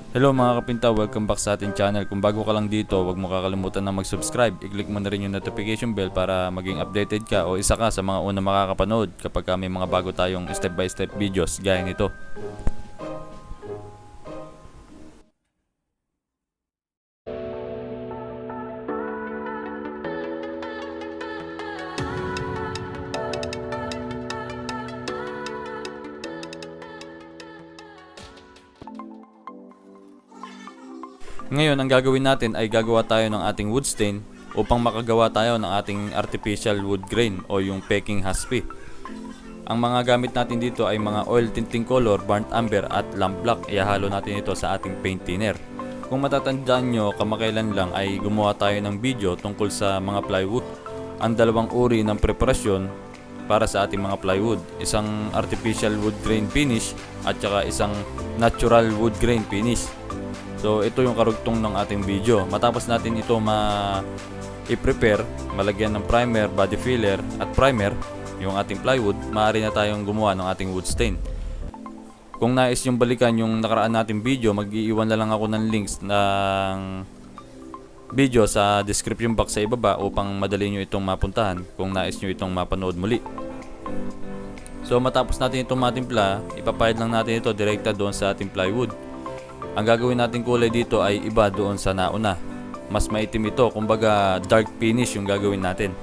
Hello mga kapinta, welcome back sa ating channel. Kung bago ka lang dito, huwag mo kakalimutan na mag-subscribe. I-click mo na rin yung notification bell para maging updated ka o isa ka sa mga unang makakapanood kapag may mga bago tayong step by step videos gaya nito. Ngayon, ang gagawin natin ay gagawa tayo ng ating wood stain upang makagawa tayo ng ating artificial wood grain o yung peking haspi. Ang mga gamit natin dito ay mga oil tinting color, burnt umber at lamp black. Ihahalo natin ito sa ating paint thinner. Kung matatandaan nyo, kamakailan lang ay gumawa tayo ng video tungkol sa mga plywood. Ang dalawang uri ng preparasyon para sa ating mga plywood. Isang artificial wood grain finish at saka isang natural wood grain finish. So ito yung karugtong ng ating video. Matapos natin ito i-prepare, malagyan ng primer, body filler at primer yung ating plywood, maaari na tayong gumawa ng ating wood stain. Kung nais yung balikan yung nakaraan nating video, mag-iiwan na lang ako ng links ng video sa description box sa ibaba upang madali nyo itong mapuntahan kung nais nyo itong mapanood muli. So matapos natin itong matimpla, ipapahid lang natin ito direkta doon sa ating plywood. Ang gagawin nating kulay dito ay iba doon sa nauna. Mas maitim ito, kumbaga dark finish yung gagawin natin.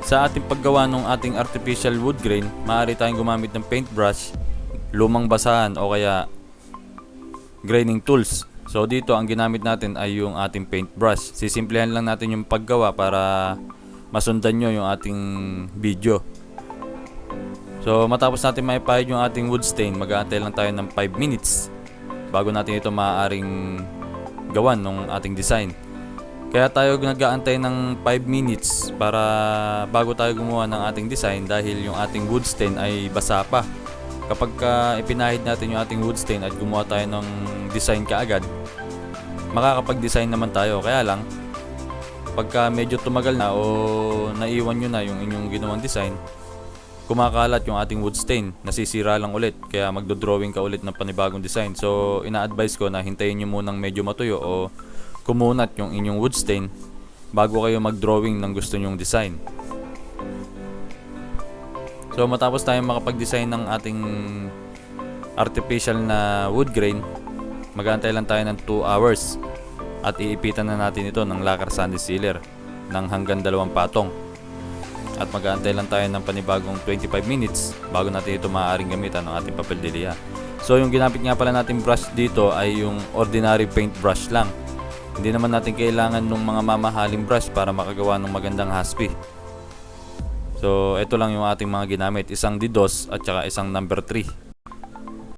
Sa ating paggawa ng ating artificial wood grain, maaari tayong gumamit ng paintbrush, lumang basahan o kaya graining tools. So dito ang ginamit natin ay yung ating paintbrush. Sisimplihan lang natin yung paggawa para masundan nyo yung ating video. So matapos natin maipahid yung ating wood stain, mag-aantay lang tayo ng 5 minutes bago natin ito maaaring gawan ng ating design. Kaya tayo nag-aantay ng 5 minutes para bago tayo gumawa ng ating design dahil yung ating wood stain ay basa pa. Kapag ipinahid natin yung ating wood stain at gumawa tayo ng design kaagad, makakapag-design naman tayo. Kaya lang, pagka medyo tumagal na o naiwan nyo na yung inyong ginawang design, kumakalat yung ating wood stain, nasisira lang ulit. Kaya magdo-drawing ka ulit ng panibagong design. So, ina-advise ko na hintayin nyo munang medyo matuyo o kumunat yung inyong wood stain bago kayo mag-drawing ng gusto nyong design. So matapos tayo makapag-design ng ating artificial na wood grain, mag-aantay lang tayo ng 2 hours at iipitan na natin ito ng lacquer sanding sealer ng hanggang 2 patong. At mag-aantay lang tayo ng panibagong 25 minutes bago natin ito maaaring gamitan ng ating papel de lija. So yung ginamit nga pala natin brush dito ay yung ordinary paint brush lang. Hindi naman natin kailangan ng mga mamahaling brush para makagawa ng magandang haspi. So ito lang yung ating mga ginamit, isang D2 at saka isang number 3.